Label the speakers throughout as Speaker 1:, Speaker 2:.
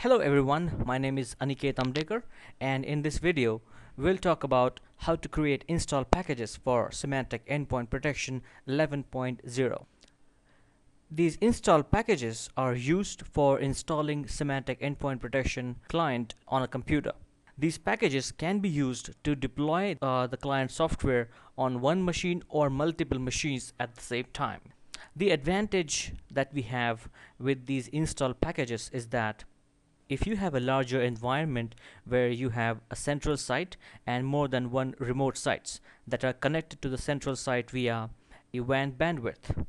Speaker 1: Hello everyone, my name is Aniket Amdekar, and in this video we'll talk about how to create install packages for Symantec Endpoint Protection 11.0. These install packages are used for installing Symantec Endpoint Protection client on a computer. These packages can be used to deploy the client software on one machine or multiple machines at the same time. The advantage that we have with these install packages is that if you have a larger environment where you have a central site and more than one remote sites that are connected to the central site via a WAN bandwidth,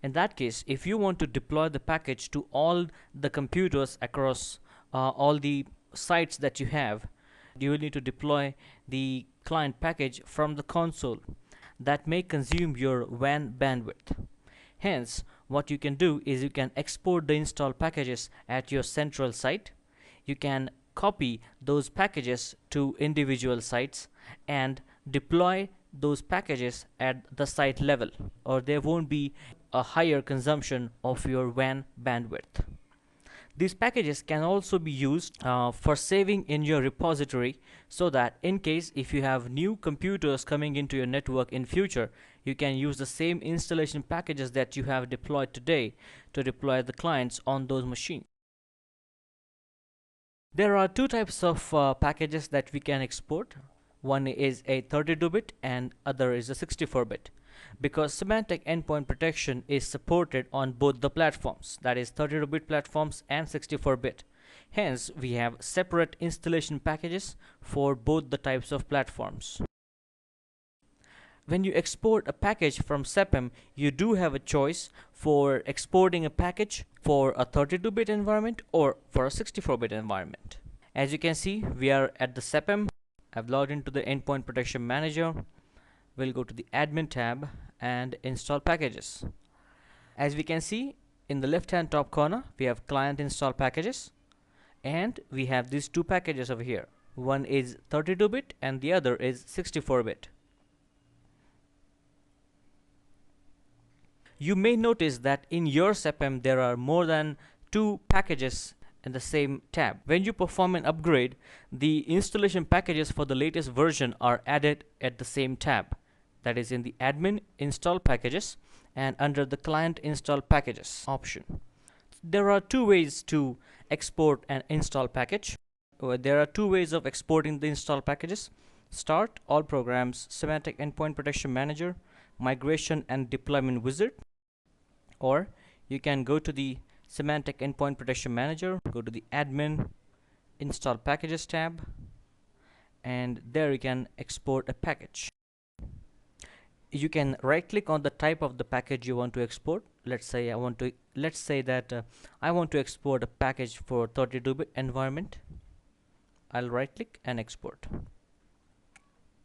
Speaker 1: in that case, if you want to deploy the package to all the computers across all the sites that you have, you will need to deploy the client package from the console that may consume your WAN bandwidth. Hence, what you can do is you can export the install packages at your central site. You can copy those packages to individual sites and deploy those packages at the site level, or there won't be a higher consumption of your WAN bandwidth. These packages can also be used for saving in your repository, so that in case if you have new computers coming into your network in future, you can use the same installation packages that you have deployed today to deploy the clients on those machines. There are two types of packages that we can export. One is a 32-bit and other is a 64-bit. Because Symantec Endpoint Protection is supported on both the platforms, that is 32-bit platforms and 64-bit. Hence, we have separate installation packages for both the types of platforms. When you export a package from SEPM, you do have a choice for exporting a package for a 32-bit environment or for a 64-bit environment. As you can see, we are at the SEPM. I've logged into the Endpoint Protection Manager. We'll go to the Admin tab and install packages. As we can see, in the left-hand top corner, we have client install packages, and we have these two packages over here. One is 32-bit and the other is 64-bit. You may notice that in your SEPM there are more than two packages in the same tab. When you perform an upgrade, the installation packages for the latest version are added at the same tab. That is in the admin install packages and under the client install packages option. There are two ways to export an install package. There are two ways of exporting the install packages: Start, All Programs, Symantec Endpoint Protection Manager, Migration and Deployment Wizard. Or you can go to the Symantec Endpoint Protection Manager, go to the Admin Install Packages tab, and there you can export a package. You can right click on the type of the package you want to export. Let's say I want to export a package for 32-bit environment. I'll right click and export.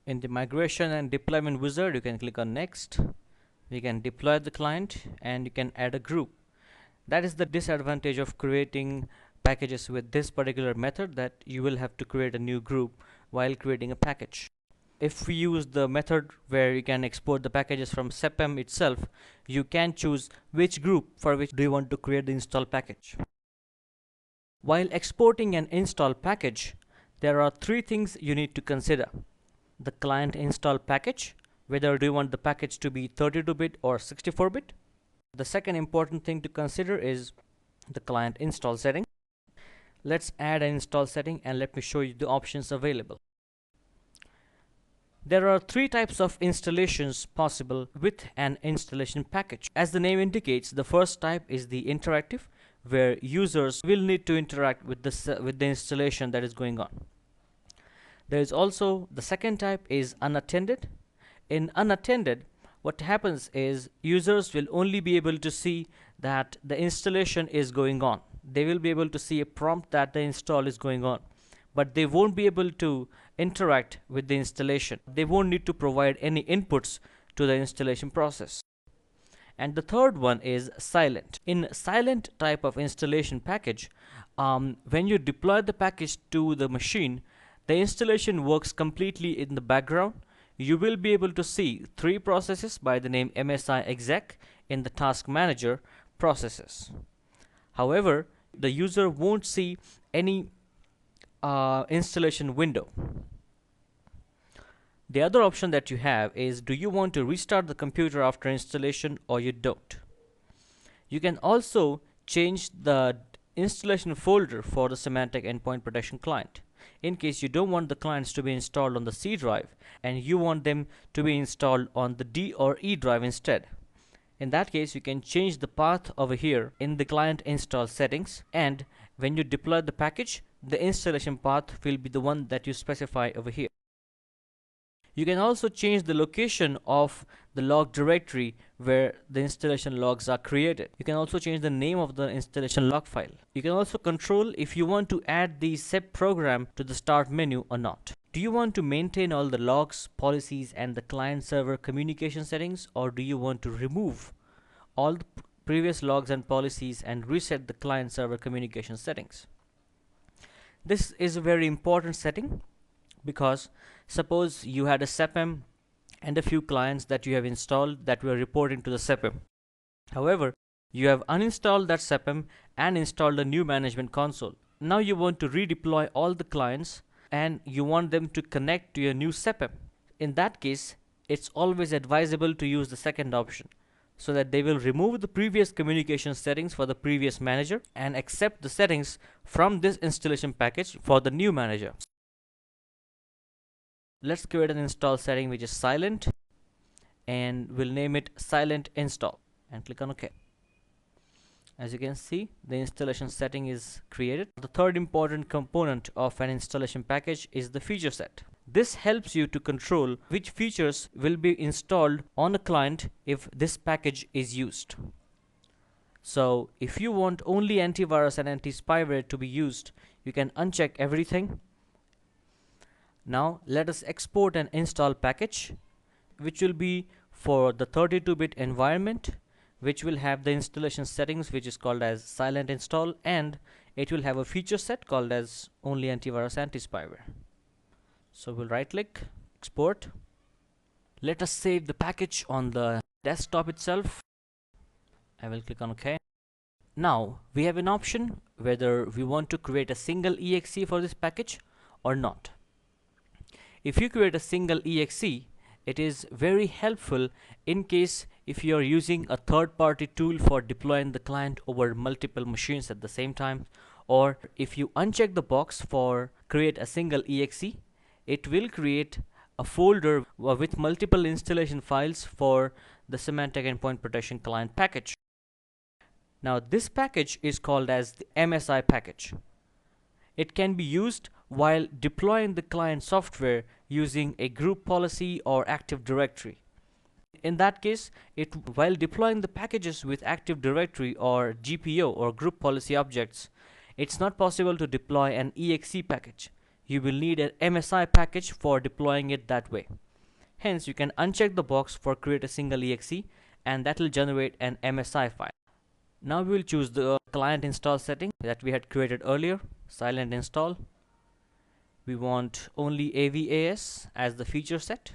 Speaker 1: In the Migration and Deployment Wizard, you can click on Next. We can deploy the client and you can add a group. That is the disadvantage of creating packages with this particular method, that you will have to create a new group while creating a package. If we use the method where you can export the packages from SEPM itself, you can choose which group for which do you want to create the install package. While exporting an install package, there are three things you need to consider: the client install package, whether do you want the package to be 32-bit or 64-bit. The second important thing to consider is the client install setting. Let's add an install setting and let me show you the options available. There are three types of installations possible with an installation package. As the name indicates, the first type is the interactive, where users will need to interact with the installation that is going on. There is also the second type is unattended. In unattended, what happens is users will only be able to see that the installation is going on. They will be able to see a prompt that the install is going on, but they won't be able to interact with the installation. They won't need to provide any inputs to the installation process. And the third one is silent. In silent type of installation package, when you deploy the package to the machine, the installation works completely in the background. You will be able to see three processes by the name MSI exec in the task manager processes. However, the user won't see any installation window. The other option that you have is, do you want to restart the computer after installation or you don't? You can also change the installation folder for the Symantec Endpoint Protection client. In case you don't want the clients to be installed on the C drive and you want them to be installed on the D or E drive instead. In that case, you can change the path over here in the client install settings, and when you deploy the package, the installation path will be the one that you specify over here. You can also change the location of the log directory where the installation logs are created. You can also change the name of the installation log file. You can also control if you want to add the SEP program to the start menu or not. Do you want to maintain all the logs, policies, and the client-server communication settings, or do you want to remove all the previous logs and policies and reset the client-server communication settings? This is a very important setting, because suppose you had a SEPM and a few clients that you have installed that were reporting to the SEPM. However, you have uninstalled that SEPM and installed a new management console. Now you want to redeploy all the clients and you want them to connect to your new SEPM. In that case, it's always advisable to use the second option, so that they will remove the previous communication settings for the previous manager and accept the settings from this installation package for the new manager. Let's create an install setting which is silent, and we'll name it silent install and click on OK. As you can see, the installation setting is created. The third important component of an installation package is the feature set. This helps you to control which features will be installed on a client if this package is used. So if you want only antivirus and anti-spyware to be used, you can uncheck everything. Now let us export an install package which will be for the 32-bit environment, which will have the installation settings which is called as silent install, and it will have a feature set called as only antivirus anti-spyware. So we'll right click, export. Let us save the package on the desktop itself. I will click on OK. Now we have an option whether we want to create a single exe for this package or not. If you create a single exe, it is very helpful in case if you are using a third-party tool for deploying the client over multiple machines at the same time, or if you uncheck the box for create a single exe, it will create a folder with multiple installation files for the Symantec Endpoint Protection client package. Now this package is called as the MSI package. It can be used while deploying the client software using a group policy or Active Directory. In that case, while deploying the packages with Active Directory or GPO or group policy objects, it's not possible to deploy an exe package. You will need an MSI package for deploying it that way. Hence, you can uncheck the box for create a single exe, and that will generate an MSI file. Now we will choose the client install setting that we had created earlier, silent install. We want only AVAS as the feature set,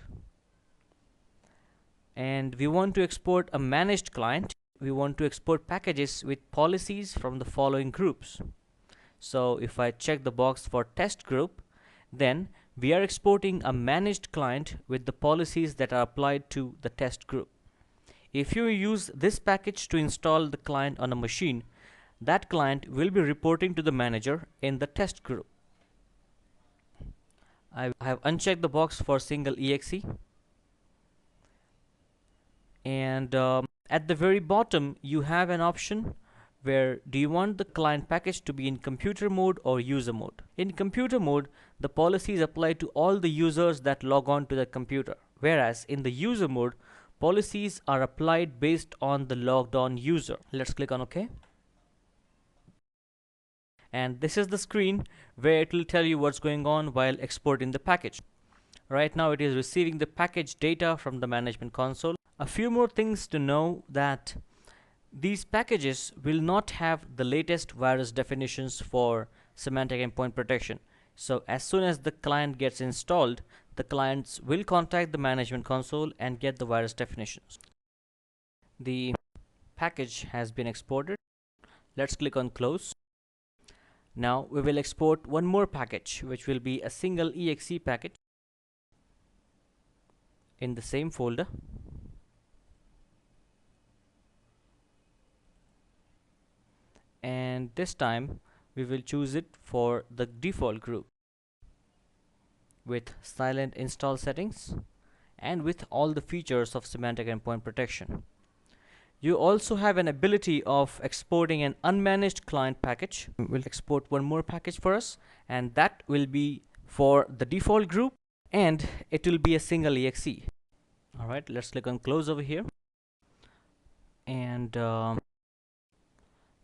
Speaker 1: and we want to export a managed client. We want to export packages with policies from the following groups. So if I check the box for test group, then we are exporting a managed client with the policies that are applied to the test group. If you use this package to install the client on a machine, that client will be reporting to the manager in the test group. I have unchecked the box for single exe, and at the very bottom you have an option where do you want the client package to be in computer mode or user mode. In computer mode, the policies apply to all the users that log on to the computer, whereas in the user mode, policies are applied based on the logged on user. Let's click on OK. And this is the screen where it will tell you what's going on while exporting the package. Right now it is receiving the package data from the management console. A few more things to know: that these packages will not have the latest virus definitions for Symantec Endpoint Protection. So as soon as the client gets installed, the clients will contact the management console and get the virus definitions. The package has been exported. Let's click on close. Now we will export one more package, which will be a single exe package in the same folder. And this time we will choose it for the default group with silent install settings and with all the features of semantic endpoint protection. You also have an ability of exporting an unmanaged client package. We'll export one more package for us, and that will be for the default group, and it will be a single exe. Alright, let's click on close over here, and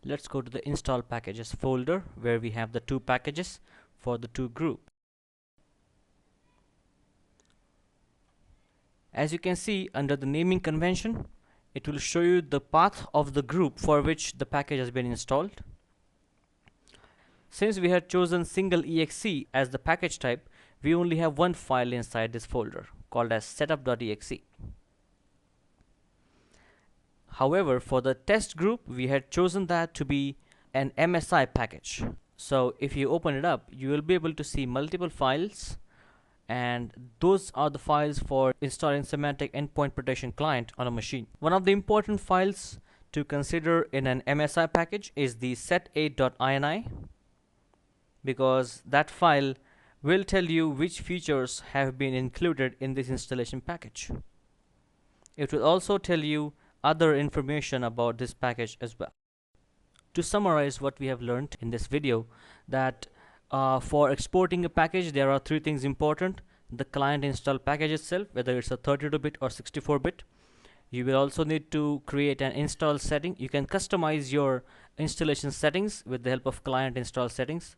Speaker 1: let's go to the install packages folder where we have the two packages for the two groups. As you can see, under the naming convention, it will show you the path of the group for which the package has been installed. Since we had chosen single exe as the package type, we only have one file inside this folder called as setup.exe. However, for the test group, we had chosen that to be an MSI package. So if you open it up, you will be able to see multiple files, and those are the files for installing semantic endpoint protection client on a machine. One of the important files to consider in an MSI package is the set8.ini, because that file will tell you which features have been included in this installation package. It will also tell you other information about this package as well. To summarize what we have learned in this video, that for exporting a package, there are three things important: the client install package itself, whether it's a 32-bit or 64-bit. You will also need to create an install setting. You can customize your installation settings with the help of client install settings.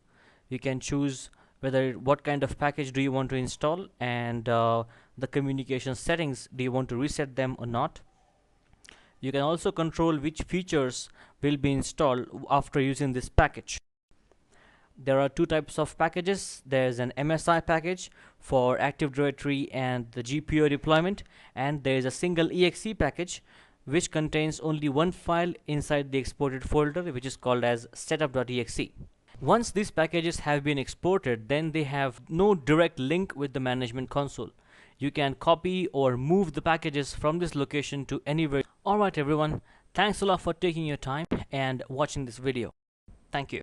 Speaker 1: You can choose what kind of package do you want to install, and the communication settings, do you want to reset them or not. You can also control which features will be installed after using this package. There are two types of packages. There's an MSI package for Active Directory and the GPO deployment, and there is a single exe package which contains only one file inside the exported folder, which is called as setup.exe. Once these packages have been exported, then they have no direct link with the management console. You can copy or move the packages from this location to anywhere. Alright everyone, thanks a lot for taking your time and watching this video. Thank you.